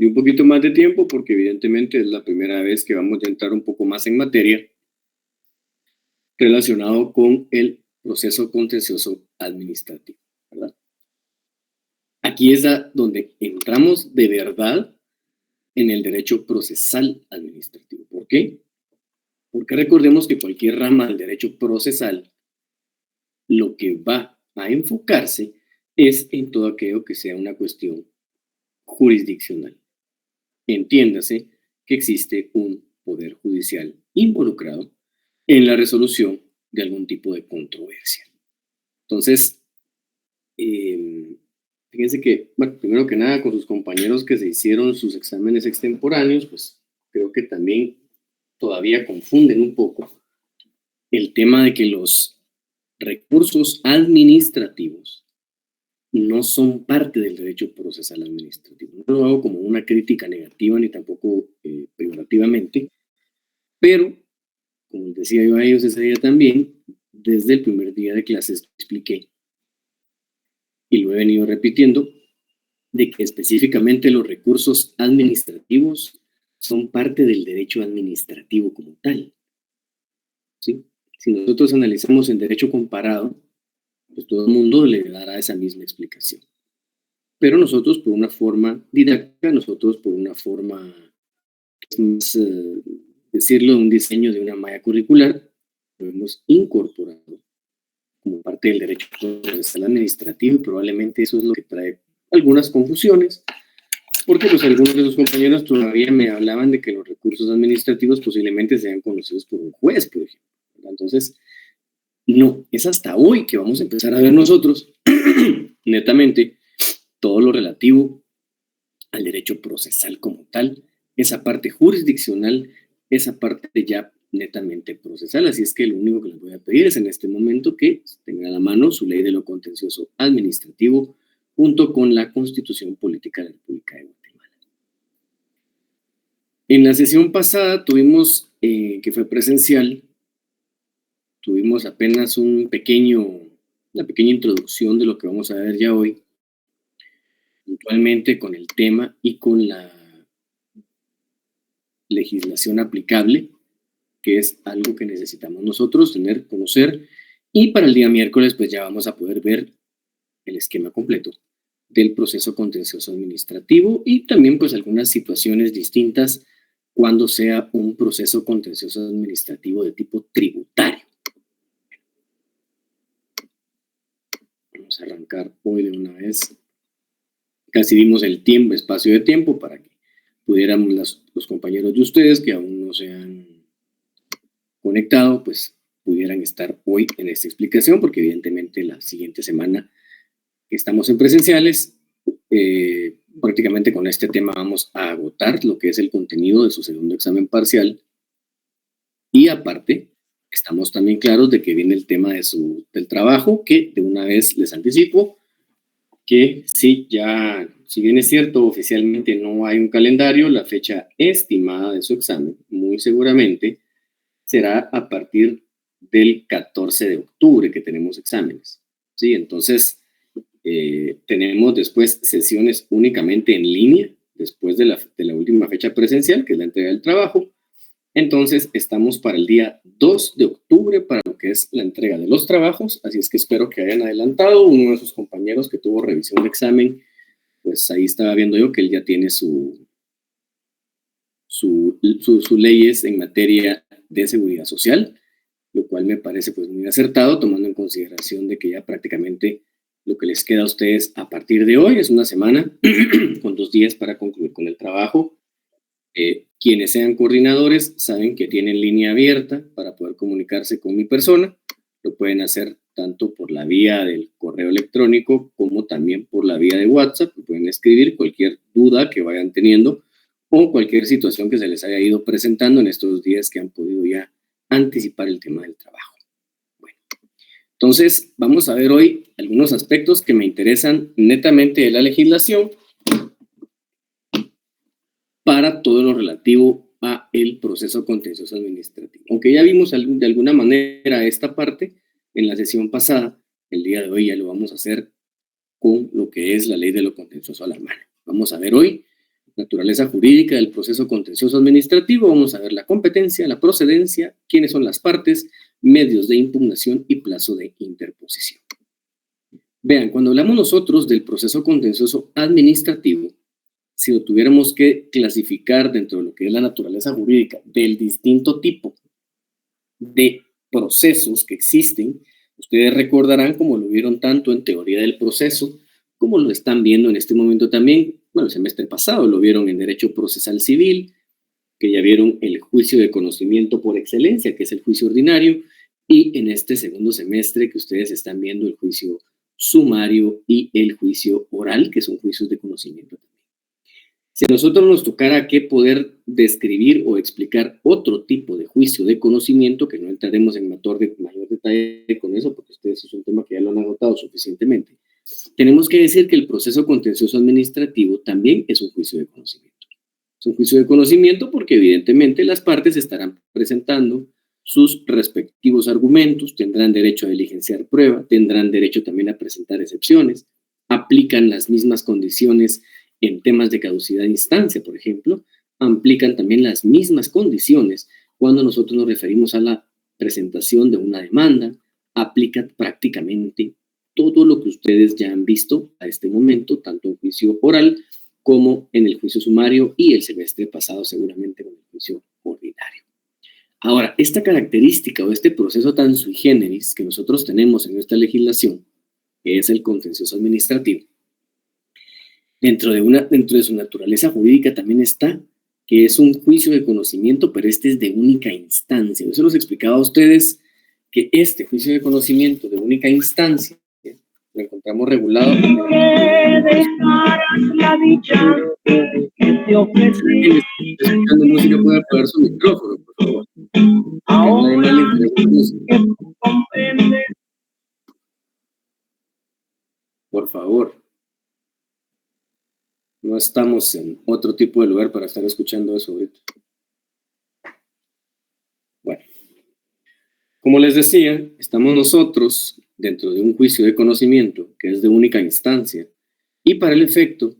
de un poquito más de tiempo porque evidentemente es la primera vez que vamos a entrar un poco más en materia relacionado con el proceso contencioso administrativo, ¿verdad? Aquí es donde entramos de verdad en el derecho procesal administrativo. ¿Por qué? Porque recordemos que cualquier rama del derecho procesal lo que va a enfocarse es en todo aquello que sea una cuestión jurisdiccional. Entiéndase que existe un poder judicial involucrado en la resolución de algún tipo de controversia. Entonces, fíjense que, bueno, primero que nada, con sus compañeros que se hicieron sus exámenes extemporáneos, pues creo que también todavía confunden un poco el tema de que los recursos administrativos no son parte del derecho procesal administrativo. No lo hago como una crítica negativa ni tampoco peyorativamente, pero, como les decía yo a ellos ese día también, desde el primer día de clases expliqué, y lo he venido repitiendo, de que específicamente los recursos administrativos son parte del derecho administrativo como tal, ¿sí? Si nosotros analizamos el derecho comparado, pues todo el mundo le dará esa misma explicación. Pero nosotros por una forma didáctica, nosotros por una forma, más, decirlo, un diseño de una malla curricular, lo hemos incorporado como parte del derecho procesal administrativo y probablemente eso es lo que trae algunas confusiones, porque pues algunos de sus compañeros todavía me hablaban de que los recursos administrativos posiblemente sean conocidos por un juez, por ejemplo. Entonces, no, es hasta hoy que vamos a empezar a ver nosotros, netamente, todo lo relativo al derecho procesal como tal, esa parte jurisdiccional, esa parte ya netamente procesal. Así es que lo único que les voy a pedir es en este momento que tengan a la mano su ley de lo contencioso administrativo junto con la Constitución Política de la República de Guatemala. En la sesión pasada tuvimos, que fue presencial, tuvimos apenas una pequeña introducción de lo que vamos a ver ya hoy, puntualmente con el tema y con la legislación aplicable, que es algo que necesitamos nosotros tener, conocer, y para el día miércoles pues ya vamos a poder ver el esquema completo del proceso contencioso administrativo y también pues algunas situaciones distintas cuando sea un proceso contencioso administrativo de tipo tributario. Vamos a arrancar hoy de una vez. Casi dimos el tiempo, espacio de tiempo para que pudiéramos los compañeros de ustedes que aún no se han conectado, pues pudieran estar hoy en esta explicación, porque evidentemente la siguiente semana que estamos en presenciales, prácticamente con este tema vamos a agotar lo que es el contenido de su segundo examen parcial y aparte estamos también claros de que viene el tema del trabajo, que de una vez les anticipo que sí, ya, si bien es cierto, oficialmente no hay un calendario, la fecha estimada de su examen, muy seguramente, será a partir del 14 de octubre que tenemos exámenes, ¿sí? Entonces, tenemos después sesiones únicamente en línea, después de la última fecha presencial, que es la entrega del trabajo. Entonces, estamos para el día 2 de octubre para lo que es la entrega de los trabajos, así es que espero que hayan adelantado. Uno de sus compañeros que tuvo revisión de examen, pues ahí estaba viendo yo que él ya tiene sus leyes en materia de seguridad social, lo cual me parece pues muy acertado, tomando en consideración de que ya prácticamente lo que les queda a ustedes a partir de hoy es una semana con 2 días para concluir con el trabajo. Quienes sean coordinadores saben que tienen línea abierta para poder comunicarse con mi persona. Lo pueden hacer tanto por la vía del correo electrónico como también por la vía de WhatsApp. Pueden escribir cualquier duda que vayan teniendo o cualquier situación que se les haya ido presentando en estos días que han podido ya anticipar el tema del trabajo. Bueno, entonces vamos a ver hoy algunos aspectos que me interesan netamente de la legislación para todo lo relativo a el proceso contencioso administrativo. Aunque ya vimos de alguna manera esta parte en la sesión pasada, el día de hoy ya lo vamos a hacer con lo que es la ley de lo contencioso a la mano. Vamos a ver hoy naturaleza jurídica del proceso contencioso administrativo, vamos a ver la competencia, la procedencia, quiénes son las partes, medios de impugnación y plazo de interposición. Vean, cuando hablamos nosotros del proceso contencioso administrativo, si lo tuviéramos que clasificar dentro de lo que es la naturaleza jurídica del distinto tipo de procesos que existen, ustedes recordarán, como lo vieron tanto en teoría del proceso, como lo están viendo en este momento también, bueno, el semestre pasado lo vieron en Derecho Procesal Civil, que ya vieron el juicio de conocimiento por excelencia, que es el juicio ordinario, y en este segundo semestre que ustedes están viendo el juicio sumario y el juicio oral, que son juicios de conocimiento también. Si a nosotros nos tocara que poder describir o explicar otro tipo de juicio de conocimiento, que no entraremos en mayor detalle con eso, porque ustedes es un tema que ya lo han agotado suficientemente, tenemos que decir que el proceso contencioso administrativo también es un juicio de conocimiento. Es un juicio de conocimiento porque evidentemente las partes estarán presentando sus respectivos argumentos, tendrán derecho a diligenciar prueba, tendrán derecho también a presentar excepciones, aplican las mismas condiciones en temas de caducidad de instancia, por ejemplo, aplican también las mismas condiciones cuando nosotros nos referimos a la presentación de una demanda, aplica prácticamente todo lo que ustedes ya han visto a este momento, tanto en juicio oral como en el juicio sumario y el semestre pasado seguramente con el juicio ordinario. Ahora, esta característica o este proceso tan sui generis que nosotros tenemos en nuestra legislación, que es el contencioso administrativo, dentro de su naturaleza jurídica también está que es un juicio de conocimiento, pero este es de única instancia. Yo se los explicaba a ustedes que este juicio de conocimiento de única instancia lo encontramos regulado en escuchando música puede apagar su micrófono, por favor. Por favor. No estamos en otro tipo de lugar para estar escuchando eso ahorita. Bueno, como les decía, estamos nosotros dentro de un juicio de conocimiento que es de única instancia y para el efecto,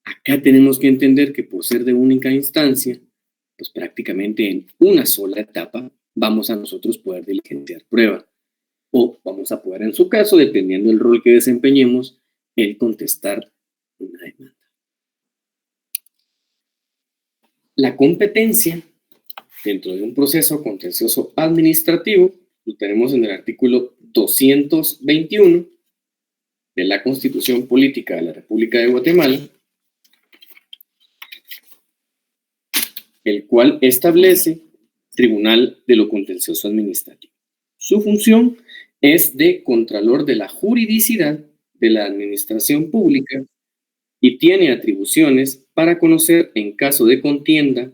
acá tenemos que entender que por ser de única instancia, pues prácticamente en una sola etapa vamos a nosotros poder diligenciar prueba o vamos a poder, en su caso, dependiendo del rol que desempeñemos, el contestar una demanda. La competencia dentro de un proceso contencioso administrativo lo tenemos en el artículo 221 de la Constitución Política de la República de Guatemala, el cual establece Tribunal de lo Contencioso Administrativo. Su función es de contralor de la juridicidad de la administración pública y tiene atribuciones para conocer en caso de contienda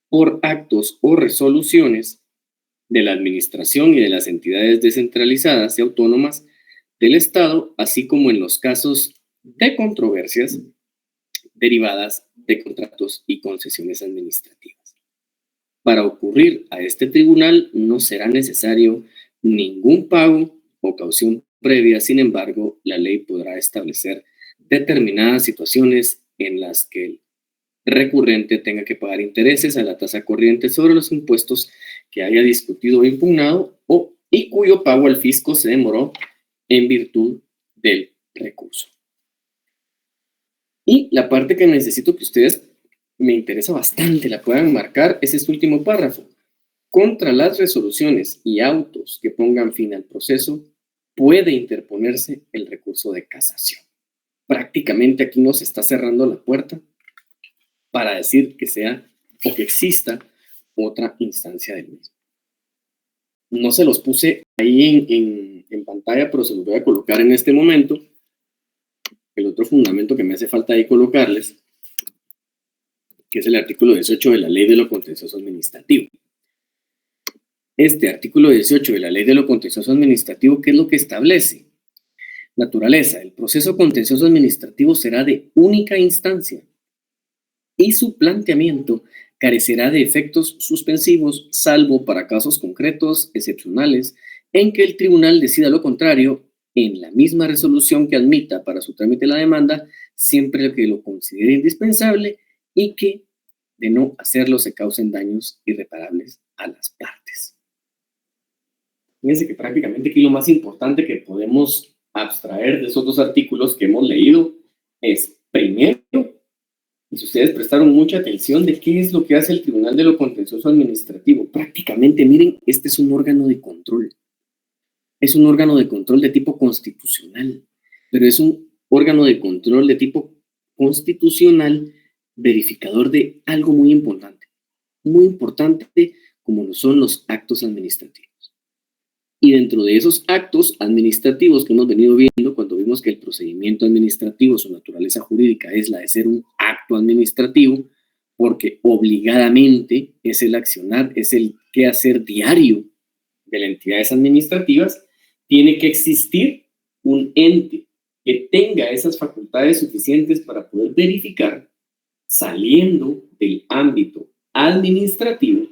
por actos o resoluciones de la administración y de las entidades descentralizadas y autónomas del Estado, así como en los casos de controversias derivadas de contratos y concesiones administrativas. Para ocurrir a este tribunal no será necesario ningún pago o caución previa, sin embargo, la ley podrá establecer determinadas situaciones en las que el recurrente tenga que pagar intereses a la tasa corriente sobre los impuestos que haya discutido o impugnado y cuyo pago al fisco se demoró en virtud del recurso. Y la parte que necesito que ustedes, me interesa bastante, la puedan marcar, es este último párrafo. Contra las resoluciones y autos que pongan fin al proceso, puede interponerse el recurso de casación. Prácticamente aquí nos está cerrando la puerta para decir que sea o que exista otra instancia del mismo. No se los puse ahí en pantalla, pero se los voy a colocar en este momento. El otro fundamento que me hace falta ahí colocarles, que es el artículo 18 de la Ley de lo Contencioso Administrativo. Este artículo 18 de la Ley de lo Contencioso Administrativo, ¿qué es lo que establece? Naturaleza, el proceso contencioso administrativo será de única instancia y su planteamiento carecerá de efectos suspensivos, salvo para casos concretos, excepcionales, en que el tribunal decida lo contrario en la misma resolución que admita para su trámite la demanda, siempre que lo considere indispensable y que de no hacerlo se causen daños irreparables a las partes. Fíjense que prácticamente aquí lo más importante que podemos abstraer de esos dos artículos que hemos leído es, primero, y si ustedes prestaron mucha atención de qué es lo que hace el Tribunal de lo Contencioso Administrativo, prácticamente, miren, este es un órgano de control. Es un órgano de control de tipo constitucional, pero es un órgano de control de tipo constitucional verificador de algo muy importante como lo son los actos administrativos. Y dentro de esos actos administrativos que hemos venido viendo, cuando vimos que el procedimiento administrativo, su naturaleza jurídica es la de ser un acto administrativo, porque obligadamente es el accionar, es el quehacer diario de las entidades administrativas, tiene que existir un ente que tenga esas facultades suficientes para poder verificar, saliendo del ámbito administrativo,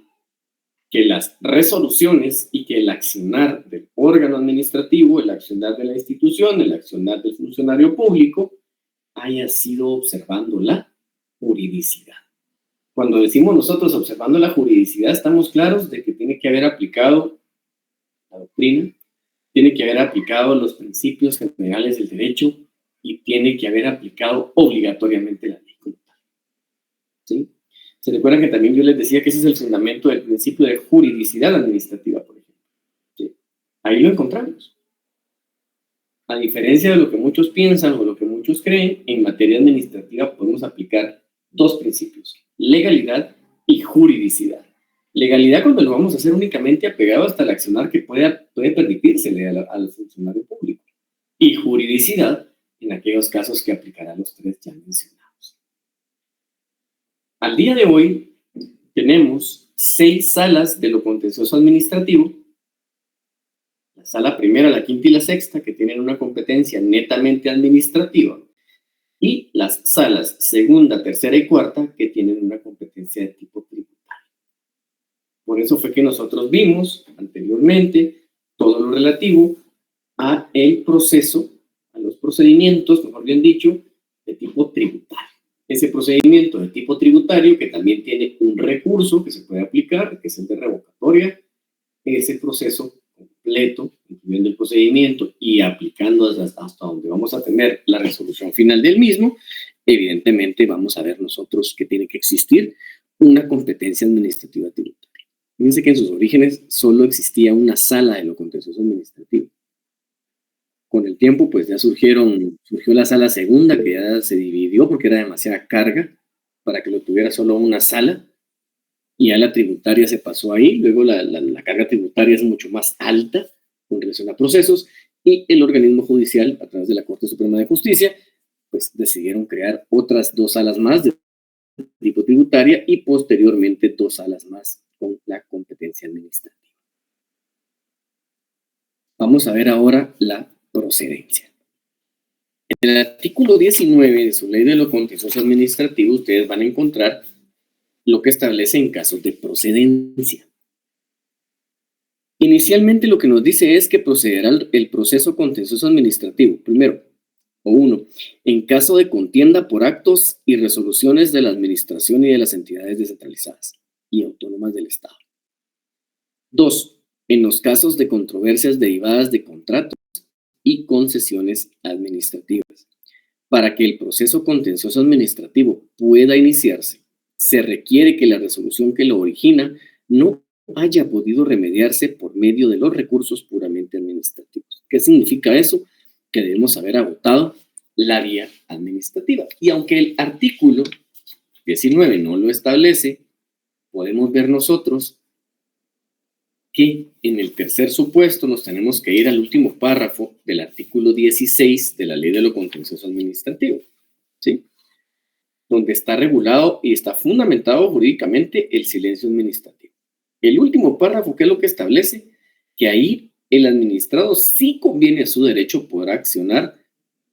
que las resoluciones y que el accionar del órgano administrativo, el accionar de la institución, el accionar del funcionario público, haya sido observando la juridicidad. Cuando decimos nosotros observando la juridicidad, estamos claros de que tiene que haber aplicado la doctrina, tiene que haber aplicado los principios generales del derecho y tiene que haber aplicado obligatoriamente la ley como tal. ¿Sí? Se recuerdan que también yo les decía que ese es el fundamento del principio de juridicidad administrativa, por ejemplo. ¿Sí? Ahí lo encontramos. A diferencia de lo que muchos piensan o lo que muchos creen, en materia administrativa podemos aplicar dos principios: legalidad y juridicidad. Legalidad cuando lo vamos a hacer únicamente apegado hasta el accionar que puede permitírsele al funcionario público. Y juridicidad en aquellos casos que aplicará los tres ya mencionados. Al día de hoy tenemos 6 salas de lo contencioso administrativo. La sala primera, la quinta y la sexta, que tienen una competencia netamente administrativa, y las salas segunda, tercera y cuarta, que tienen una competencia de tipo tributario. Por eso fue que nosotros vimos anteriormente todo lo relativo a el proceso, a los procedimientos, mejor bien dicho, de tipo tributario. Ese procedimiento de tipo tributario, que también tiene un recurso que se puede aplicar, que es el de revocatoria, ese proceso completo, incluyendo el procedimiento y aplicando hasta donde vamos a tener la resolución final del mismo, evidentemente vamos a ver nosotros que tiene que existir una competencia administrativa tributaria. Fíjense que en sus orígenes solo existía una sala de lo contencioso administrativo. Con el tiempo, pues ya surgió la sala segunda, que ya se dividió porque era demasiada carga para que lo tuviera solo una sala, y ya la tributaria se pasó ahí. Luego la carga tributaria es mucho más alta con relación a procesos, y el organismo judicial, a través de la Corte Suprema de Justicia, pues decidieron crear otras 2 salas más de tipo tributaria y posteriormente 2 salas más con la competencia administrativa. Vamos a ver ahora la procedencia. En el artículo 19 de su ley de lo contencioso administrativo, ustedes van a encontrar lo que establece en casos de procedencia. Inicialmente lo que nos dice es que procederá el proceso contencioso administrativo, primero, o 1, en caso de contienda por actos y resoluciones de la administración y de las entidades descentralizadas y autónomas del Estado. 2, en los casos de controversias derivadas de contratos y concesiones administrativas. Para que el proceso contencioso administrativo pueda iniciarse, se requiere que la resolución que lo origina no haya podido remediarse por medio de los recursos puramente administrativos. ¿Qué significa eso? Que debemos haber agotado la vía administrativa. Y aunque el artículo 19 no lo establece, podemos ver nosotros que en el tercer supuesto nos tenemos que ir al último párrafo del artículo 16 de la Ley de lo Contencioso Administrativo, ¿sí? Donde está regulado y está fundamentado jurídicamente el silencio administrativo. El último párrafo, ¿qué es lo que establece? Que ahí el administrado sí conviene a su derecho poder accionar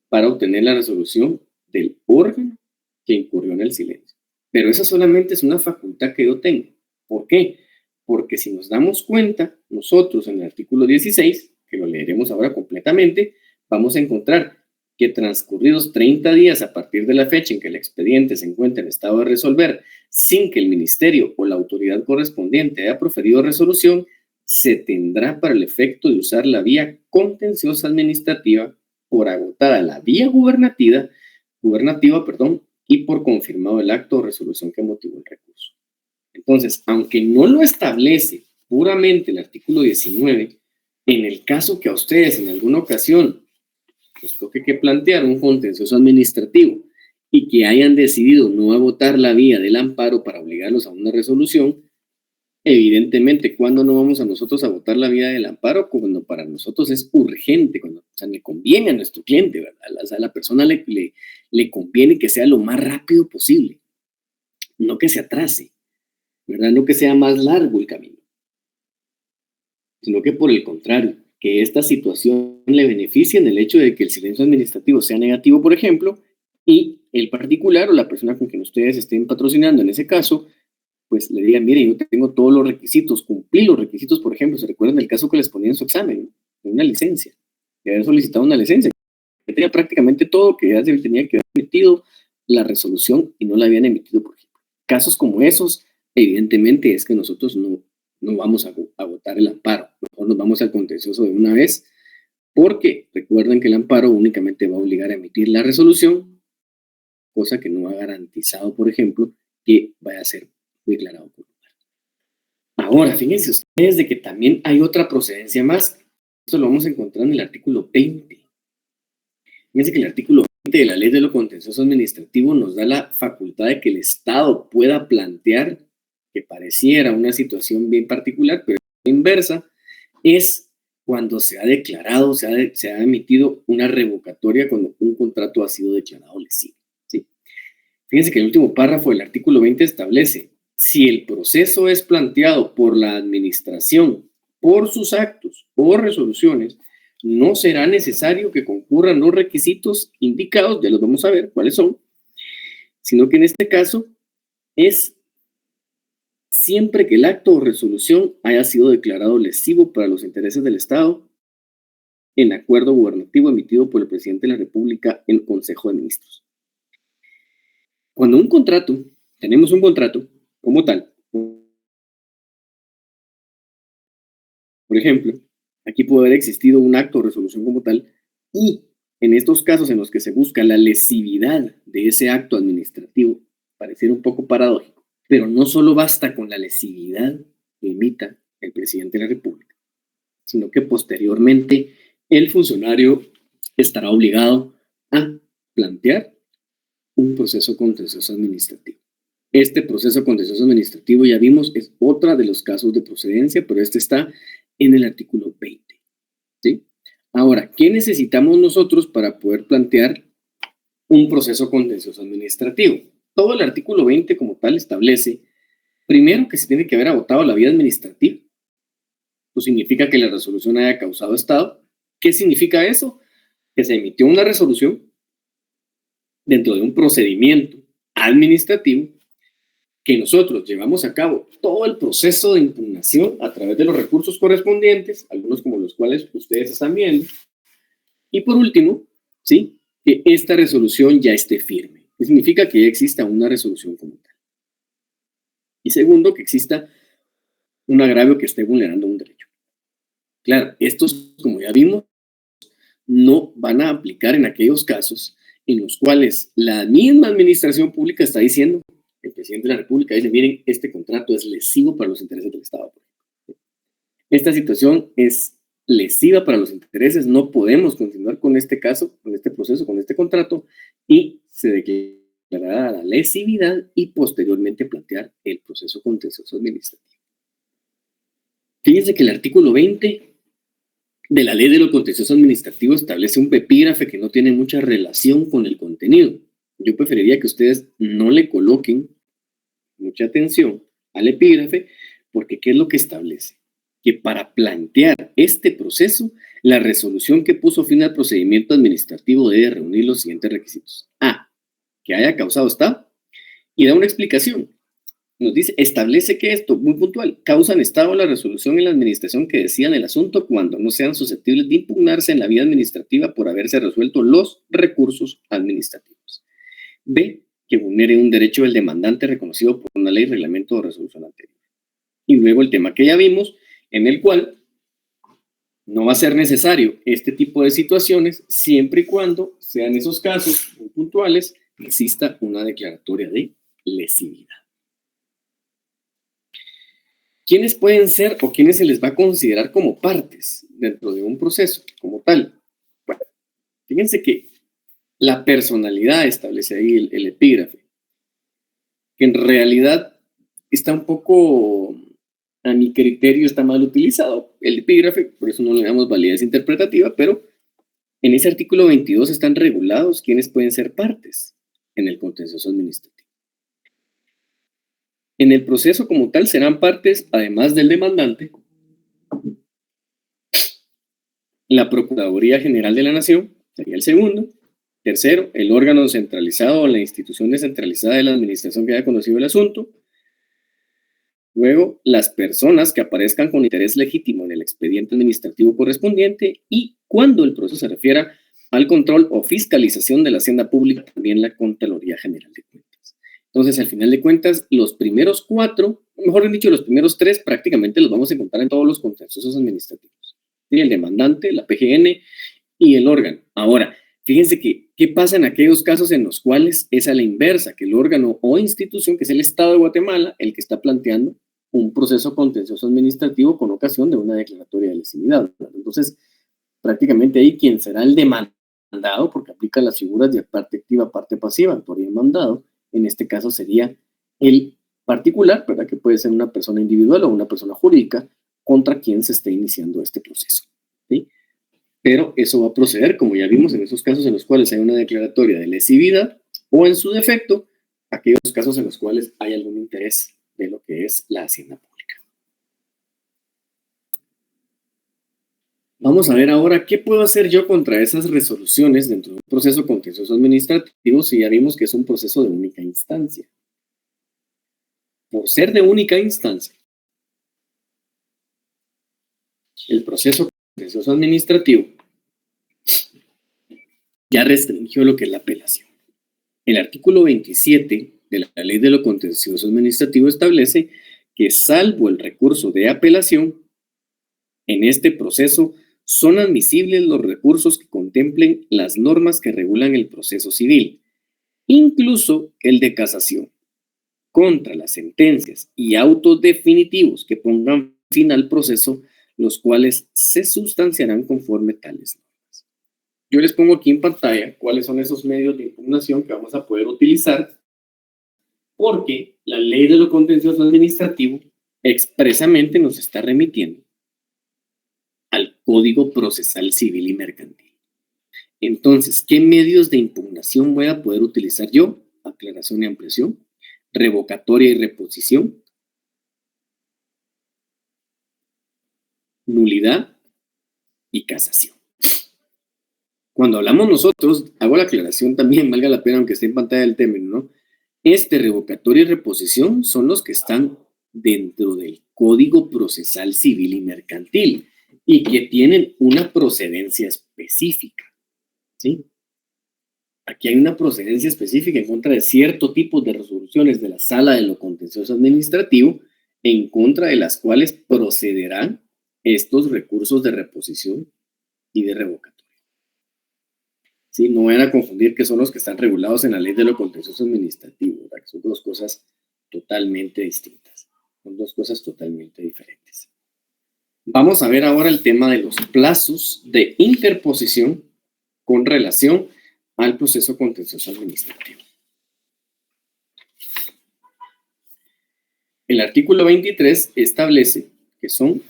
para obtener la resolución del órgano que incurrió en el silencio. Pero esa solamente es una facultad que yo tengo. ¿Por qué? Porque si nos damos cuenta, nosotros en el artículo 16, que lo leeremos ahora completamente, vamos a encontrar que transcurridos 30 días a partir de la fecha en que el expediente se encuentre en estado de resolver, sin que el ministerio o la autoridad correspondiente haya proferido resolución, se tendrá para el efecto de usar la vía contenciosa administrativa por agotada la vía gubernativa, y por confirmado el acto o resolución que motivó el recurso. Entonces, aunque no lo establece puramente el artículo 19, en el caso que a ustedes en alguna ocasión les toque que plantear un contencioso administrativo y que hayan decidido no agotar la vía del amparo para obligarlos a una resolución, evidentemente, ¿cuándo no vamos a nosotros a agotar la vía del amparo? Cuando para nosotros es urgente, cuando le conviene a nuestro cliente, ¿verdad? A la persona le conviene que sea lo más rápido posible, no que se atrase, ¿verdad? No que sea más largo el camino, sino que por el contrario, que esta situación le beneficie en el hecho de que el silencio administrativo sea negativo, por ejemplo, y el particular o la persona con quien ustedes estén patrocinando en ese caso, pues le digan, mire, yo tengo todos los requisitos, cumplí los requisitos, por ejemplo, ¿se recuerdan del caso que les ponía en su examen? De una licencia, de haber solicitado una licencia, que tenía prácticamente todo, que ya se tenía que haber emitido la resolución y no la habían emitido, por ejemplo. Casos como esos, evidentemente, es que nosotros no vamos a agotar el amparo, mejor nos vamos al contencioso de una vez, porque recuerden que el amparo únicamente va a obligar a emitir la resolución, cosa que no ha garantizado, por ejemplo, que vaya a ser declarado por lugar. Ahora, fíjense ustedes de que también hay otra procedencia más. Esto lo vamos a encontrar en el artículo 20. Fíjense que el artículo 20 de la Ley de lo Contencioso Administrativo nos da la facultad de que el Estado pueda plantear, que pareciera una situación bien particular, pero inversa, es cuando se ha declarado, se ha emitido una revocatoria cuando un contrato ha sido declarado lesivo. ¿Sí? Fíjense que el último párrafo del artículo 20 establece: si el proceso es planteado por la administración, por sus actos o resoluciones, no será necesario que concurran los requisitos indicados, ya los vamos a ver cuáles son, sino que en este caso es siempre que el acto o resolución haya sido declarado lesivo para los intereses del Estado en acuerdo gubernativo emitido por el presidente de la República en Consejo de Ministros. Cuando tenemos un contrato como tal, por ejemplo, aquí puede haber existido un acto o resolución como tal, y en estos casos en los que se busca la lesividad de ese acto administrativo, pareciera un poco paradójico, pero no solo basta con la lesividad que emita el presidente de la República, sino que posteriormente el funcionario estará obligado a plantear un proceso contencioso administrativo. Este proceso contencioso administrativo, ya vimos, es otra de los casos de procedencia, pero este está en el artículo 20. ¿Sí? Ahora, ¿qué necesitamos nosotros para poder plantear un proceso contencioso administrativo? Todo el artículo 20 como tal establece, primero, que se tiene que haber agotado la vía administrativa. Eso significa que la resolución haya causado estado. ¿Qué significa eso? Que se emitió una resolución dentro de un procedimiento administrativo, que nosotros llevamos a cabo todo el proceso de impugnación a través de los recursos correspondientes, algunos como los cuales ustedes están viendo, y por último, ¿sí?, que esta resolución ya esté firme, que significa que ya exista una resolución como tal. Y segundo, que exista un agravio que esté vulnerando un derecho. Claro, estos, como ya vimos, no van a aplicar en aquellos casos en los cuales la misma administración pública está diciendo, el presidente de la República dice, miren, este contrato es lesivo para los intereses del Estado. Esta situación es lesiva para los intereses, no podemos continuar con este caso, con este proceso, con este contrato, y se declarará la lesividad y posteriormente plantear el proceso contencioso administrativo. Fíjense que el artículo 20 de la Ley de lo Contencioso Administrativo establece un epígrafe que no tiene mucha relación con el contenido. Yo preferiría que ustedes no le coloquen mucha atención al epígrafe, porque ¿qué es lo que establece? Que para plantear este proceso, la resolución que puso fin al procedimiento administrativo debe reunir los siguientes requisitos. A, que haya causado estado, y da una explicación. nos dice, establece que esto, muy puntual, causan estado la resolución en la administración que decidan el asunto cuando no sean susceptibles de impugnarse en la vía administrativa por haberse resuelto los recursos administrativos. B, que vulnere un derecho del demandante reconocido por una ley, reglamento o resolución anterior. Y luego el tema que ya vimos, en el cual no va a ser necesario este tipo de situaciones siempre y cuando sean esos casos muy puntuales que exista una declaratoria de lesividad. ¿Quiénes pueden ser o quiénes se les va a considerar como partes dentro de un proceso como tal? Bueno, fíjense que la personalidad establece ahí el epígrafe, que en realidad está un poco, a mi criterio, está mal utilizado el epígrafe, por eso no le damos validez interpretativa, pero en ese artículo 22 están regulados quiénes pueden ser partes en el contencioso administrativo. En el proceso como tal serán partes, además del demandante, la Procuraduría General de la Nación, sería el segundo. Tercero, el órgano centralizado o la institución descentralizada de la administración que haya conocido el asunto. Luego, las personas que aparezcan con interés legítimo en el expediente administrativo correspondiente y cuando el proceso se refiera al control o fiscalización de la hacienda pública, también la Contraloría General de Cuentas. Entonces, al final de cuentas, los primeros 4, mejor dicho, los primeros 3, prácticamente los vamos a encontrar en todos los contenciosos administrativos. ¿Sí? El demandante, la PGN y el órgano. Ahora, fíjense que, ¿qué pasa en aquellos casos en los cuales es a la inversa? Que el órgano o institución, que es el Estado de Guatemala, el que está planteando un proceso contencioso administrativo con ocasión de una declaratoria de lesividad. Entonces, prácticamente ahí quien será el demandado, porque aplica las figuras de parte activa, parte pasiva, autor y demandado, en este caso sería el particular, ¿verdad? Que puede ser una persona individual o una persona jurídica contra quien se esté iniciando este proceso. ¿Sí? Pero eso va a proceder, como ya vimos, en esos casos en los cuales hay una declaratoria de lesividad o, en su defecto, aquellos casos en los cuales hay algún interés de lo que es la hacienda pública. Vamos a ver ahora qué puedo hacer yo contra esas resoluciones dentro de un proceso contencioso administrativo si ya vimos que es un proceso de única instancia. Por ser de única instancia, el proceso contencioso administrativo ya restringió lo que es la apelación. El artículo 27 de la Ley de lo Contencioso Administrativo establece que, salvo el recurso de apelación, en este proceso son admisibles los recursos que contemplen las normas que regulan el proceso civil, incluso el de casación, contra las sentencias y autos definitivos que pongan fin al proceso, los cuales se sustanciarán conforme tales normas. Yo les pongo aquí en pantalla cuáles son esos medios de impugnación que vamos a poder utilizar, porque la Ley de lo Contencioso Administrativo expresamente nos está remitiendo al Código Procesal Civil y Mercantil. Entonces, ¿qué medios de impugnación voy a poder utilizar yo? Aclaración y ampliación, revocatoria y reposición, nulidad y casación. Cuando hablamos nosotros, hago la aclaración también, valga la pena aunque esté en pantalla el término, ¿no? Revocatoria y reposición son los que están dentro del Código Procesal Civil y Mercantil y que tienen una procedencia específica, ¿sí? Aquí hay una procedencia específica en contra de cierto tipo de resoluciones de la Sala de lo Contencioso Administrativo, en contra de las cuales procederán estos recursos de reposición y de revocatoria. ¿Sí? No van a confundir que son los que están regulados en la Ley de lo Contencioso Administrativo, ¿verdad? Que son dos cosas totalmente distintas, son dos cosas totalmente diferentes. Vamos a ver ahora el tema de los plazos de interposición con relación al proceso contencioso administrativo. El artículo 23 establece que son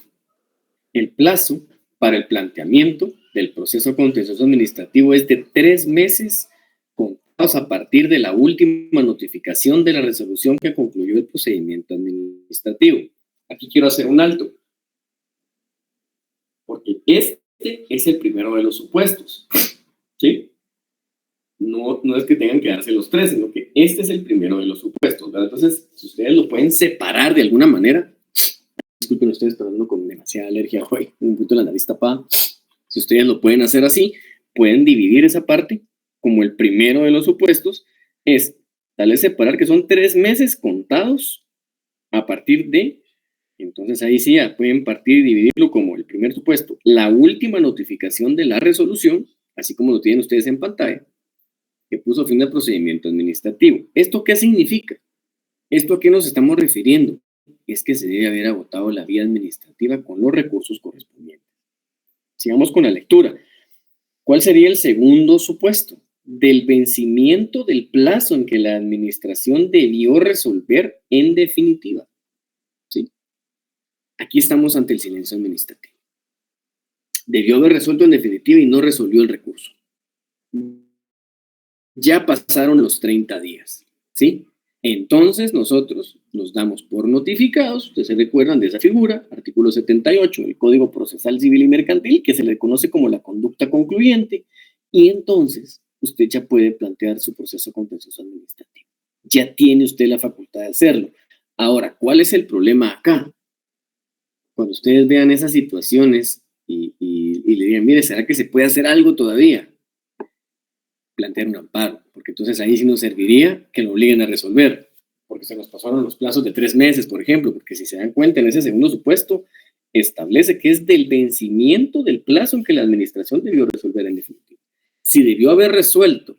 el plazo para el planteamiento del proceso contencioso administrativo es de 3 meses contados a partir de la última notificación de la resolución que concluyó el procedimiento administrativo. Aquí quiero hacer un alto, porque este es el primero de los supuestos, ¿sí? no es que tengan que darse los tres, sino que este es el primero de los supuestos, ¿verdad? Entonces, si ustedes lo pueden separar de alguna manera, disculpen ustedes, pero ando con demasiada alergia hoy, un poquito la nariz tapada. Si ustedes lo pueden hacer así, pueden dividir esa parte como el primero de los supuestos, es tal vez separar que son 3 meses contados a partir de, entonces ahí sí ya pueden partir y dividirlo como el primer supuesto, la última notificación de la resolución, así como lo tienen ustedes en pantalla, que puso fin al procedimiento administrativo. ¿Esto qué significa? ¿Esto a qué nos estamos refiriendo? Es que se debe haber agotado la vía administrativa con los recursos correspondientes. Sigamos con la lectura. ¿Cuál sería el segundo supuesto? Del vencimiento del plazo en que la administración debió resolver en definitiva. ¿Sí? Aquí estamos ante el silencio administrativo. Debió haber resuelto en definitiva y no resolvió el recurso. Ya pasaron los 30 días. ¿Sí? Entonces nosotros nos damos por notificados, ustedes se recuerdan de esa figura, artículo 78 del Código Procesal Civil y Mercantil, que se le conoce como la conducta concluyente, y entonces usted ya puede plantear su proceso contencioso administrativo. Ya tiene usted la facultad de hacerlo. Ahora, ¿cuál es el problema acá? Cuando ustedes vean esas situaciones y le digan, mire, ¿será que se puede hacer algo todavía? Plantear un amparo, porque entonces ahí sí nos serviría que lo obliguen a resolver, porque se nos pasaron los plazos de 3 meses, por ejemplo, porque si se dan cuenta en ese segundo supuesto, establece que es del vencimiento del plazo en que la administración debió resolver en definitiva. Si debió haber resuelto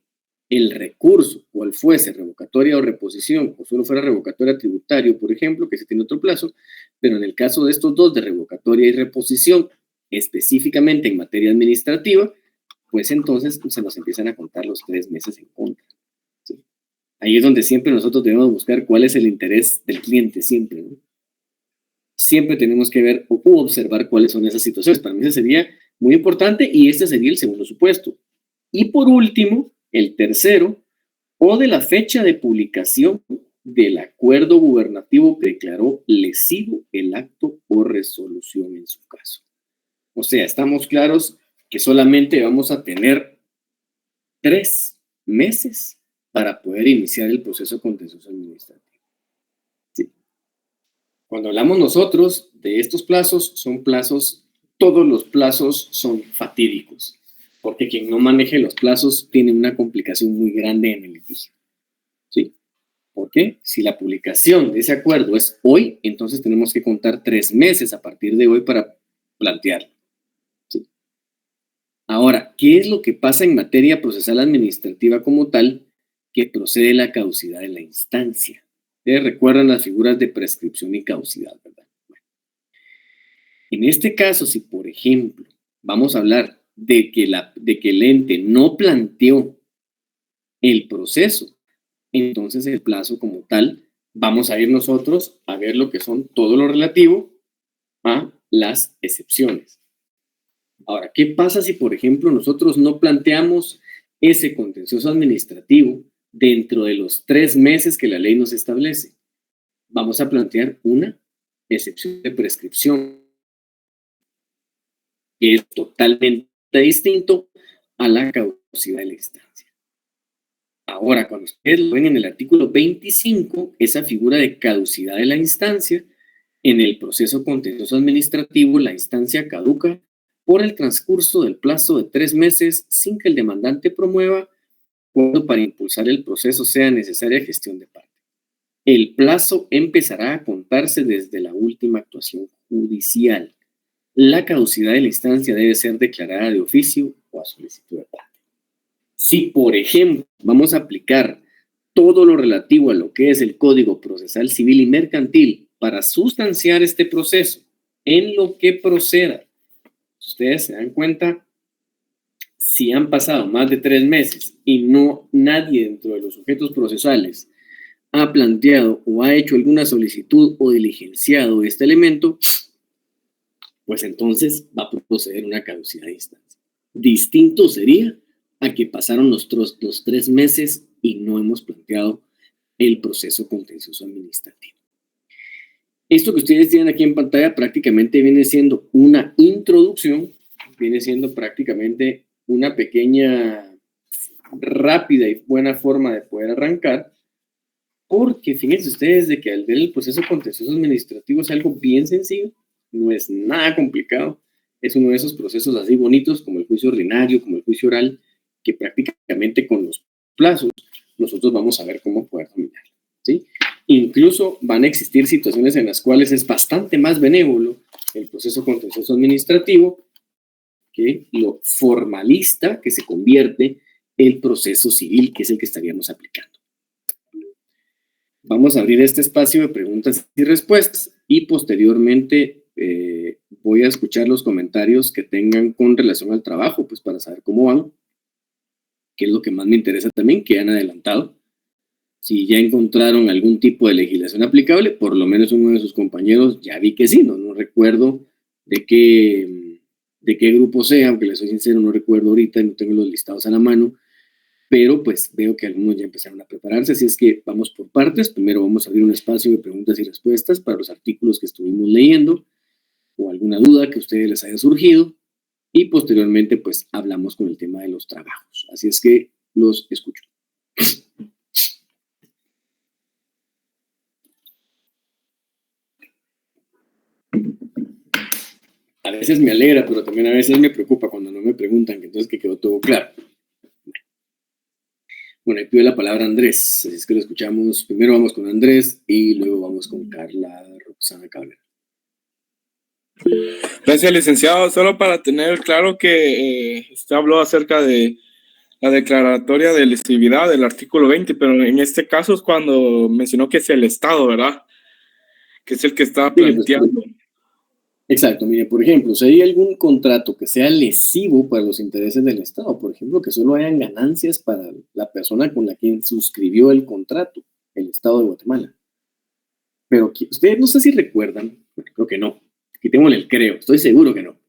el recurso, cual fuese revocatoria o reposición, o solo fuera revocatoria tributario, por ejemplo, que se tiene otro plazo, pero en el caso de estos dos, de revocatoria y reposición, específicamente en materia administrativa, pues entonces se nos empiezan a contar los 3 meses en contra. ¿Sí? Ahí es donde siempre nosotros debemos buscar cuál es el interés del cliente, siempre, ¿no? Siempre tenemos que ver o observar cuáles son esas situaciones. Para mí ese sería muy importante y este sería el segundo supuesto. Y por último, el tercero, o de la fecha de publicación del acuerdo gubernativo que declaró lesivo el acto o resolución en su caso. O sea, estamos claros que solamente vamos a tener 3 meses para poder iniciar el proceso contencioso administrativo. Sí. Cuando hablamos nosotros de estos plazos, son plazos, todos los plazos son fatídicos, porque quien no maneje los plazos tiene una complicación muy grande en el litigio. ¿Sí? ¿Por qué? Si la publicación de ese acuerdo es hoy, entonces tenemos que contar 3 meses a partir de hoy para plantearlo. Ahora, ¿qué es lo que pasa en materia procesal administrativa como tal que procede la caducidad de la instancia? Ustedes recuerdan las figuras de prescripción y caducidad, ¿verdad? Bueno, en este caso, si por ejemplo vamos a hablar de que el ente no planteó el proceso, entonces el plazo como tal, vamos a ir nosotros a ver lo que son todo lo relativo a las excepciones. Ahora, ¿qué pasa si, por ejemplo, nosotros no planteamos ese contencioso administrativo dentro de los 3 meses que la ley nos establece? Vamos a plantear una excepción de prescripción, que es totalmente distinto a la caducidad de la instancia. Ahora, cuando ustedes lo ven en el artículo 25, esa figura de caducidad de la instancia, en el proceso contencioso administrativo, la instancia caduca por el transcurso del plazo de 3 meses sin que el demandante promueva cuando para impulsar el proceso sea necesaria gestión de parte. El plazo empezará a contarse desde la última actuación judicial. La caducidad de la instancia debe ser declarada de oficio o a solicitud de parte. Si, por ejemplo, vamos a aplicar todo lo relativo a lo que es el Código Procesal Civil y Mercantil para sustanciar este proceso en lo que proceda, ustedes se dan cuenta, si han pasado más de 3 meses y nadie dentro de los sujetos procesales ha planteado o ha hecho alguna solicitud o diligenciado este elemento, pues entonces va a proceder una caducidad de instancia. Distinto sería a que pasaron los 3 meses y no hemos planteado el proceso contencioso administrativo. Esto que ustedes tienen aquí en pantalla prácticamente viene siendo una introducción, viene siendo prácticamente una pequeña rápida y buena forma de poder arrancar, porque fíjense ustedes de que al ver el proceso contencioso administrativo es algo bien sencillo, no es nada complicado, es uno de esos procesos así bonitos como el juicio ordinario, como el juicio oral, que prácticamente con los plazos nosotros vamos a ver cómo poder dominar, ¿sí? Incluso van a existir situaciones en las cuales es bastante más benévolo el proceso contencioso administrativo que lo formalista que se convierte el proceso civil, que es el que estaríamos aplicando. Vamos a abrir este espacio de preguntas y respuestas y posteriormente voy a escuchar los comentarios que tengan con relación al trabajo, pues para saber cómo van, que es lo que más me interesa también, que han adelantado. Si ya encontraron algún tipo de legislación aplicable, por lo menos uno de sus compañeros ya vi que sí, no recuerdo de qué grupo sea, aunque les soy sincero, no recuerdo ahorita, no tengo los listados a la mano, pero pues veo que algunos ya empezaron a prepararse, así es que vamos por partes. Primero vamos a abrir un espacio de preguntas y respuestas para los artículos que estuvimos leyendo o alguna duda que a ustedes les haya surgido y posteriormente pues hablamos con el tema de los trabajos. Así es que los escucho. A veces me alegra, pero también a veces me preocupa cuando no me preguntan, entonces que quedó todo claro. Bueno, ahí pido la palabra a Andrés, así es que lo escuchamos. Primero vamos con Andrés y luego vamos con Carla Roxana Cabrera. Gracias, licenciado. Solo para tener claro que usted habló acerca de la declaratoria de lesividad del artículo 20, pero en este caso es cuando mencionó que es el Estado, ¿verdad? Que es el que está planteando. Exacto, mire, por ejemplo, si hay algún contrato que sea lesivo para los intereses del Estado, por ejemplo, que solo hayan ganancias para la persona con la quien suscribió el contrato, el Estado de Guatemala. Pero ustedes no sé si recuerdan, creo que no, quitémosle el creo, estoy seguro que no.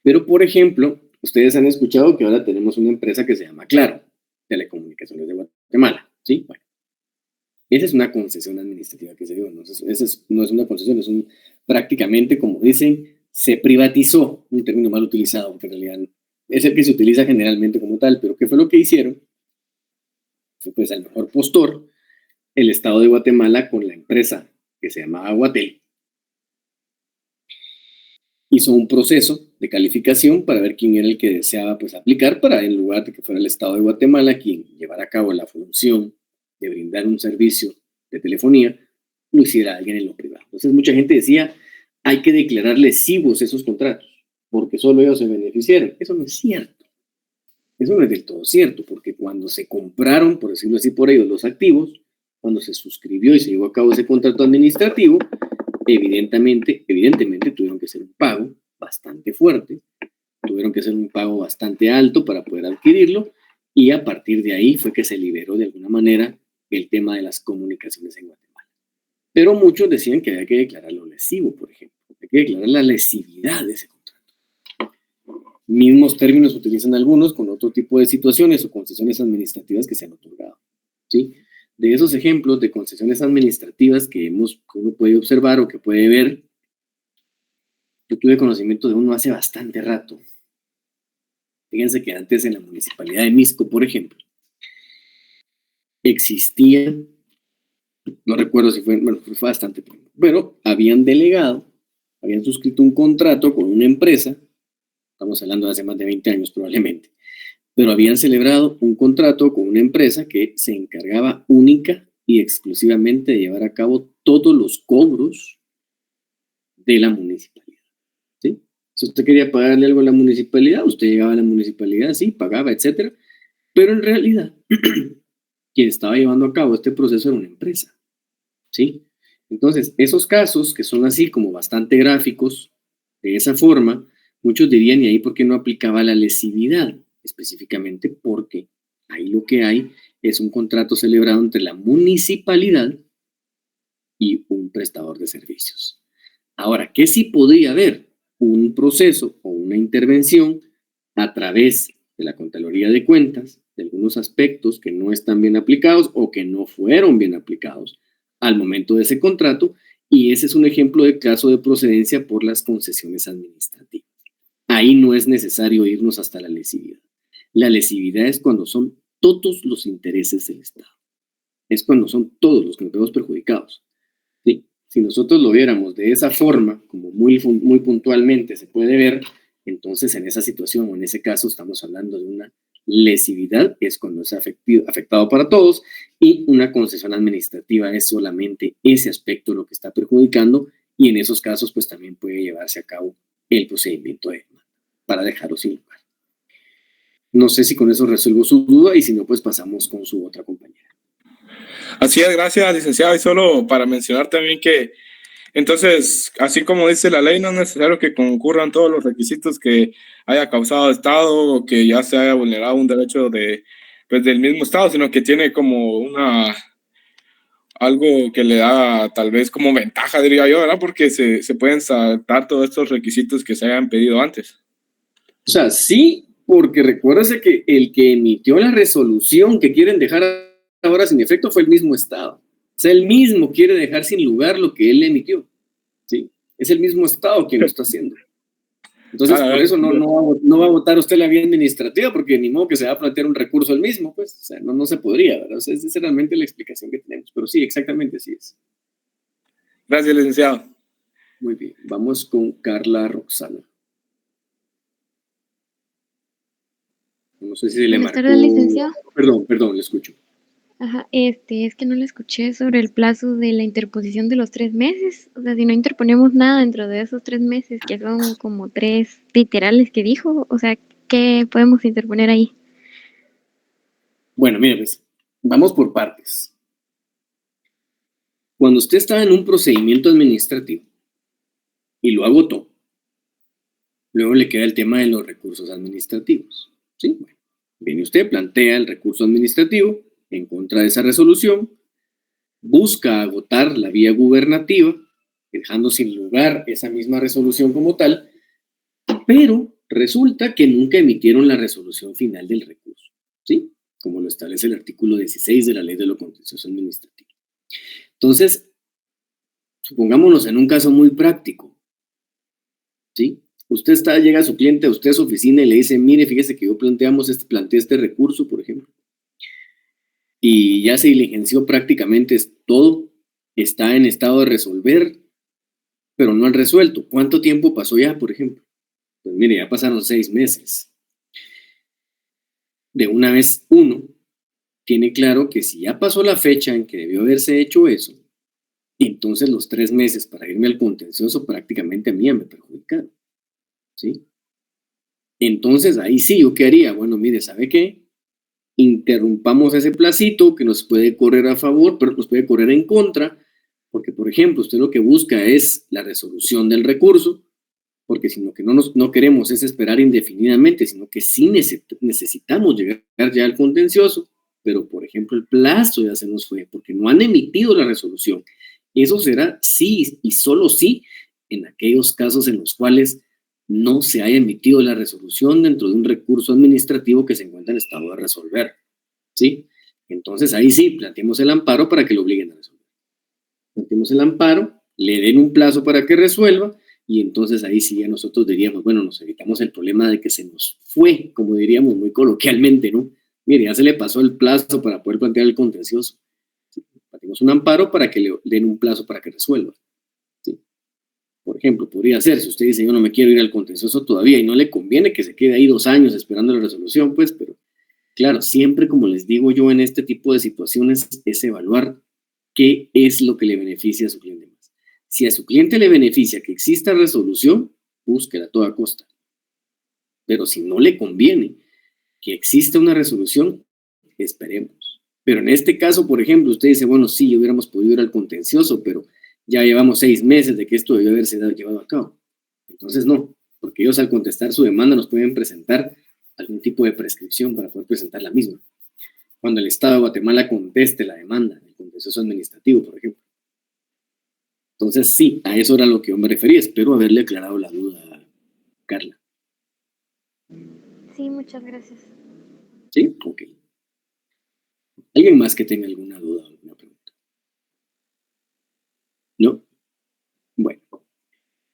Pero, por ejemplo, ustedes han escuchado que ahora tenemos una empresa que se llama Claro, Telecomunicaciones de Guatemala, ¿sí? Bueno, esa es una concesión administrativa que se dio, ¿no? Esa no es una concesión, es prácticamente, como dicen, se privatizó, un término mal utilizado, porque en realidad es el que se utiliza generalmente como tal, pero ¿qué fue lo que hicieron? Fue pues al mejor postor, el Estado de Guatemala con la empresa que se llamaba Guatel. Hizo un proceso de calificación para ver quién era el que deseaba pues aplicar para, en lugar de que fuera el Estado de Guatemala quien llevara a cabo la función de brindar un servicio de telefonía, lo hiciera alguien en lo privado. Entonces mucha gente decía, hay que declarar lesivos esos contratos, porque solo ellos se beneficiaron. Eso no es cierto. Eso no es del todo cierto, porque cuando se compraron, por decirlo así, por ellos los activos, cuando se suscribió y se llevó a cabo ese contrato administrativo, evidentemente tuvieron que hacer un pago bastante fuerte, tuvieron que hacer un pago bastante alto para poder adquirirlo, y a partir de ahí fue que se liberó de alguna manera el tema de las comunicaciones en Guatemala. Pero muchos decían que había que declarar lo lesivo, por ejemplo, hay que declarar la lesividad de ese contrato. Mismos términos utilizan algunos con otro tipo de situaciones o concesiones administrativas que se han otorgado, ¿sí? De esos ejemplos de concesiones administrativas que uno puede observar o que puede ver, yo tuve conocimiento de uno hace bastante rato. Fíjense que antes en la municipalidad de Misco, por ejemplo, existía, no recuerdo si fue bastante tiempo, pero habían suscrito un contrato con una empresa, estamos hablando de hace más de 20 años probablemente, pero habían celebrado un contrato con una empresa que se encargaba única y exclusivamente de llevar a cabo todos los cobros de la municipalidad, ¿sí? Si usted quería pagarle algo a la municipalidad, usted llegaba a la municipalidad, sí, pagaba, etcétera, pero en realidad quien estaba llevando a cabo este proceso era una empresa, ¿sí? Entonces, esos casos que son así como bastante gráficos, de esa forma, muchos dirían, ¿y ahí por qué no aplicaba la lesividad? Específicamente porque ahí lo que hay es un contrato celebrado entre la municipalidad y un prestador de servicios. Ahora, ¿qué sí podría haber? Un proceso o una intervención a través de la Contraloría de Cuentas de algunos aspectos que no están bien aplicados o que no fueron bien aplicados al momento de ese contrato, y ese es un ejemplo de caso de procedencia por las concesiones administrativas. Ahí no es necesario irnos hasta la lesividad. La lesividad es cuando son todos los intereses del Estado. Es cuando son todos los que nos vemos perjudicados. ¿Sí? Si nosotros lo viéramos de esa forma, como muy puntualmente se puede ver, entonces en esa situación o en ese caso estamos hablando de una lesividad, que es cuando es afectado para todos, y una concesión administrativa es solamente ese aspecto lo que está perjudicando, y en esos casos pues también puede llevarse a cabo el procedimiento de demanda para dejarlo sin lugar. No sé si con eso resuelvo su duda, y si no, pues pasamos con su otra compañera. Así es, gracias, licenciado. Y solo para mencionar también que, entonces, así como dice la ley, no es necesario que concurran todos los requisitos que haya causado Estado o que ya se haya vulnerado un derecho pues, del mismo Estado, sino que tiene como algo que le da tal vez como ventaja, diría yo, ¿verdad? Porque se pueden saltar todos estos requisitos que se hayan pedido antes. O sea, sí, porque recuérdese que el que emitió la resolución que quieren dejar ahora sin efecto fue el mismo Estado. O sea, él mismo quiere dejar sin lugar lo que él emitió. ¿Sí? Es el mismo Estado quien lo está haciendo. Entonces, por eso no va a votar usted la vía administrativa, porque ni modo que se va a plantear un recurso él mismo, pues, o sea, no se podría, ¿verdad? O sea, esa es realmente la explicación que tenemos. Pero sí, exactamente así es. Gracias, licenciado. Muy bien, vamos con Carla Roxana. No sé si se le marcó. Buenas tardes, licenciado. Perdón, le escucho. Ajá, es que no le escuché sobre el plazo de la interposición de los 3 meses. O sea, si no interponemos nada dentro de esos 3 meses, que son como 3 literales que dijo, o sea, ¿qué podemos interponer ahí? Bueno, mire, pues, vamos por partes. Cuando usted está en un procedimiento administrativo y lo agotó, luego le queda el tema de los recursos administrativos. ¿Sí? Bueno, viene usted, plantea el recurso administrativo en contra de esa resolución, busca agotar la vía gubernativa, dejando sin lugar esa misma resolución como tal, pero resulta que nunca emitieron la resolución final del recurso, ¿sí? Como lo establece el artículo 16 de la Ley de lo Contencioso Administrativo. Entonces, supongámonos en un caso muy práctico, ¿sí? Usted llega a su cliente, a usted a su oficina y le dice, mire, fíjese que yo planteé este recurso, por ejemplo, y ya se diligenció prácticamente todo, está en estado de resolver, pero no han resuelto. ¿Cuánto tiempo pasó ya, por ejemplo? Pues mire, ya pasaron 6 meses. De una vez uno tiene claro que si ya pasó la fecha en que debió haberse hecho eso, entonces los 3 meses para irme al contencioso prácticamente a mí ya me perjudicaron, ¿sí? Entonces ahí sí, ¿yo qué haría? Bueno, mire, ¿sabe qué? Interrumpamos ese placito que nos puede correr a favor, pero nos puede correr en contra, porque por ejemplo, usted lo que busca es la resolución del recurso, porque si lo que no queremos es esperar indefinidamente, sino que sí necesitamos llegar ya al contencioso, pero por ejemplo el plazo ya se nos fue, porque no han emitido la resolución. Eso será sí y solo sí en aquellos casos en los cuales no se haya emitido la resolución dentro de un recurso administrativo que se encuentra en estado de resolver, ¿sí? Entonces ahí sí, planteemos el amparo para que lo obliguen a resolver. Planteemos el amparo, le den un plazo para que resuelva, y entonces ahí sí ya nosotros diríamos, bueno, nos evitamos el problema de que se nos fue, como diríamos muy coloquialmente, ¿no? Mire, ya se le pasó el plazo para poder plantear el contencioso. ¿Sí? Planteamos un amparo para que le den un plazo para que resuelva. ¿Sí? Por ejemplo, podría ser, si usted dice, yo no me quiero ir al contencioso todavía y no le conviene que se quede ahí 2 años esperando la resolución, pues, pero claro, siempre, como les digo yo, en este tipo de situaciones es evaluar qué es lo que le beneficia a su cliente más. Si a su cliente le beneficia que exista resolución, búsquela a toda costa. Pero si no le conviene que exista una resolución, esperemos. Pero en este caso, por ejemplo, usted dice, bueno, sí, hubiéramos podido ir al contencioso, pero ya llevamos 6 meses de que esto debió haberse llevado a cabo. Entonces no, porque ellos al contestar su demanda nos pueden presentar algún tipo de prescripción para poder presentar la misma. Cuando el Estado de Guatemala conteste la demanda, el contencioso administrativo, por ejemplo. Entonces sí, a eso era lo que yo me refería. Espero haberle aclarado la duda, Carla. Sí, muchas gracias. ¿Sí? Ok. ¿Alguien más que tenga alguna duda o alguna pregunta? ¿No? Bueno.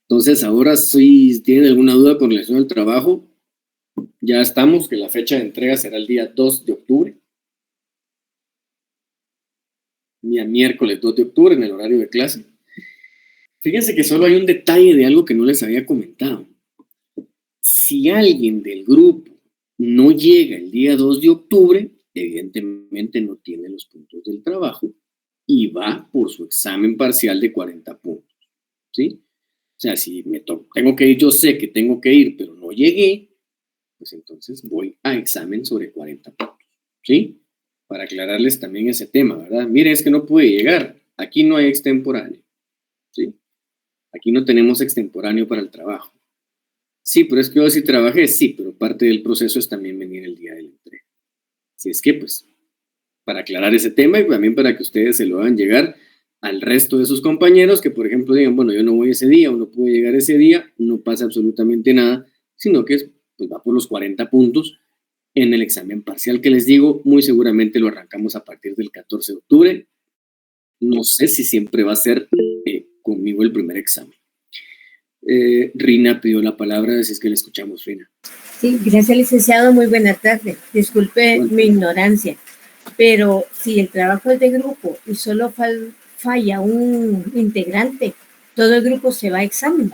Entonces ahora si tienen alguna duda con relación al trabajo, Ya estamos, que la fecha de entrega será el día 2 de octubre. Día miércoles 2 de octubre en el horario de clase. Fíjense que solo hay un detalle de algo que no les había comentado. Si alguien del grupo no llega el día 2 de octubre, evidentemente no tiene los puntos del trabajo y va por su examen parcial de 40 puntos, ¿sí? O sea, si tengo que ir, yo sé que tengo que ir, pero no llegué, pues entonces voy a examen sobre 40 puntos, ¿sí? Para aclararles también ese tema, ¿verdad? Mire, es que no pude llegar, aquí no hay extemporáneo, ¿sí? Aquí no tenemos extemporáneo para el trabajo. Sí, pero es que yo sí trabajé, sí, pero parte del proceso es también venir el día de la entrega. Si es que, pues, para aclarar ese tema y también para que ustedes se lo hagan llegar al resto de sus compañeros que, por ejemplo, digan, bueno, yo no voy ese día o no puedo llegar ese día, no pasa absolutamente nada, sino que pues, va por los 40 puntos en el examen parcial que les digo, muy seguramente lo arrancamos a partir del 14 de octubre. No sé si siempre va a ser conmigo el primer examen. Rina pidió la palabra, si es que le escuchamos, Rina. Sí, gracias, licenciado. Muy buena tarde. Disculpe mi ignorancia, pero si el trabajo es de grupo y solo falla un integrante, todo el grupo se va a examen.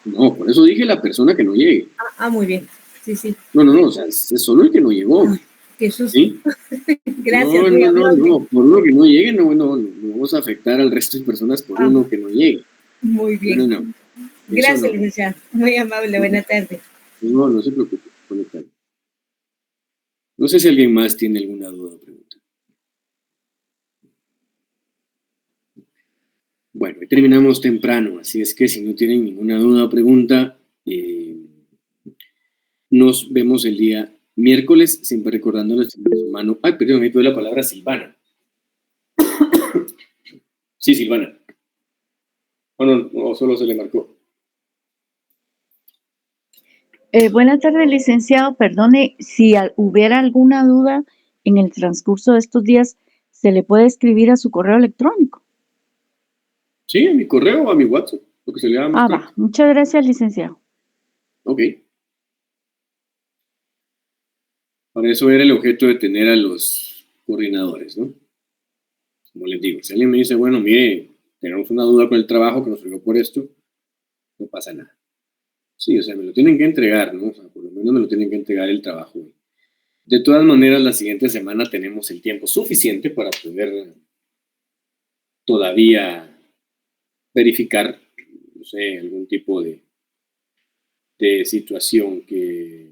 No, por eso dije la persona que no llegue. Muy bien. Sí, sí. No, o sea, es solo el que no llegó. Qué susto. ¿Sí? Gracias. No, por uno que no llegue, no vamos a afectar al resto de personas por uno que no llegue. Muy bien. No. Gracias, licenciado. Muy amable. Buena tarde. No se preocupe. No sé si alguien más tiene alguna duda o pregunta. Bueno, hoy terminamos temprano, así es que si no tienen ninguna duda o pregunta, nos vemos el día miércoles, siempre recordando a nuestro hermano. Ay, perdón, ahí tuve la palabra Silvana. Sí, Silvana. No, solo se le marcó. Buenas tardes, licenciado. Perdone, si hubiera alguna duda en el transcurso de estos días, ¿se le puede escribir a su correo electrónico? Sí, a mi correo o a mi WhatsApp, lo que se le llama. Va. Muchas gracias, licenciado. Ok. Para eso era el objeto de tener a los coordinadores, ¿no? Como les digo, si alguien me dice, bueno, mire, tenemos una duda con el trabajo que nos fregó por esto, no pasa nada. Sí, o sea, me lo tienen que entregar, ¿no? O sea, por lo menos me lo tienen que entregar el trabajo. De todas maneras, la siguiente semana tenemos el tiempo suficiente para poder todavía verificar, no sé, algún tipo de situación que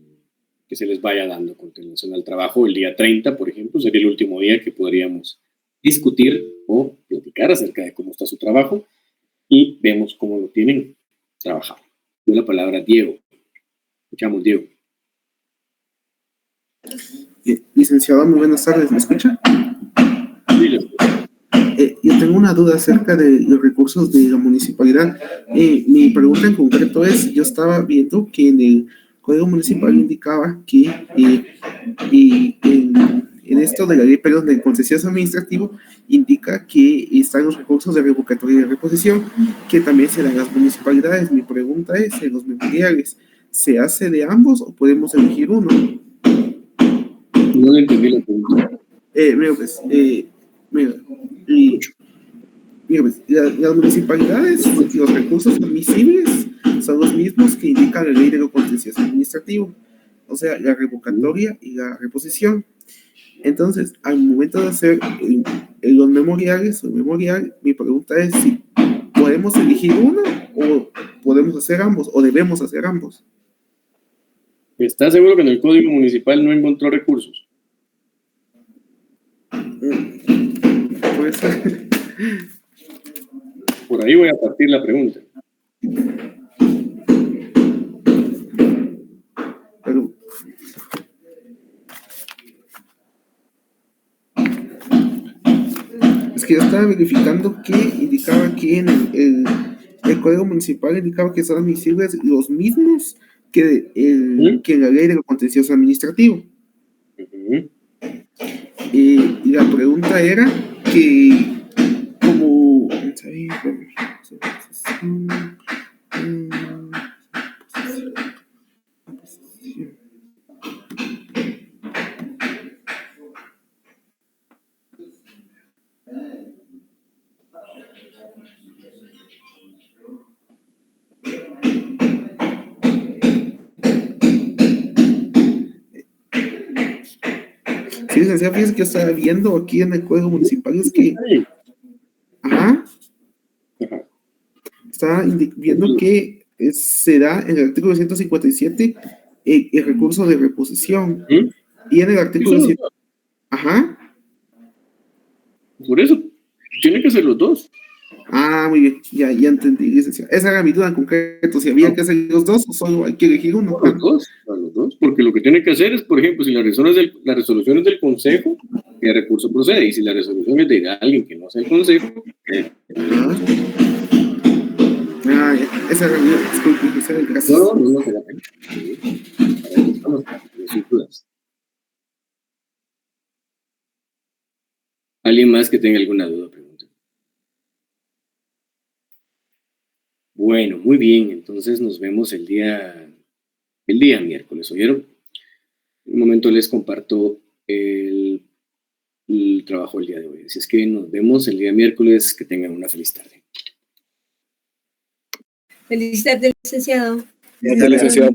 se les vaya dando con relación al trabajo. El día 30, por ejemplo, sería el último día que podríamos discutir o platicar acerca de cómo está su trabajo y vemos cómo lo tienen trabajado. Doy la palabra a Diego. Escuchamos, Diego. Licenciado, muy buenas tardes, ¿me escucha? Sí, yo tengo una duda acerca de los recursos de la municipalidad. Mi pregunta en concreto es, yo estaba viendo que en el Código Municipal indicaba que en esto de la ley, perdón, del concesionario administrativo, indica que están los recursos de revocatoria y de reposición, que también se dan las municipalidades. Mi pregunta es, en los memoriales, ¿se hace de ambos o podemos elegir uno? No entendí la pregunta. Las municipalidades, los recursos admisibles son los mismos que indica la ley de lo contencioso administrativo, o sea, la revocatoria y la reposición. Entonces, al momento de hacer los memoriales o el memorial, mi pregunta es si podemos elegir uno o podemos hacer ambos o debemos hacer ambos. ¿Estás seguro que en el Código Municipal no encontró recursos? Puede ser. Por ahí voy a partir la pregunta. Pero, es que yo estaba verificando que indicaba que en el Código Municipal indicaba que son admisibles los mismos que en la ley de lo contencioso administrativo. Y la pregunta era que como licenciado, fíjese que yo estaba viendo aquí en el Código Municipal, es que, Ajá. estaba viendo que se da en el artículo 157 el recurso de reposición, ¿Mm? y en el artículo Eso, 100, ajá, por eso, tiene que ser los dos. muy bien, ya entendí, licenciado. Esa era mi duda en concreto, si había que hacer los dos o solo hay que elegir uno. Los dos, porque lo que tiene que hacer es, por ejemplo, si la resolución es del Consejo, ¿qué recurso procede? Y si la resolución es de alguien que no sea el Consejo, Ya, esa era mi duda, disculpe, licenciado, gracias. no se la pena. Para eso estamos, sin dudas. ¿Alguien más que tenga alguna duda? Pregunta. Bueno, muy bien, entonces nos vemos el día miércoles, ¿oyeron? En un momento les comparto el trabajo del día de hoy. Así es que nos vemos el día miércoles, que tengan una feliz tarde. Feliz tarde, licenciado. Licenciado.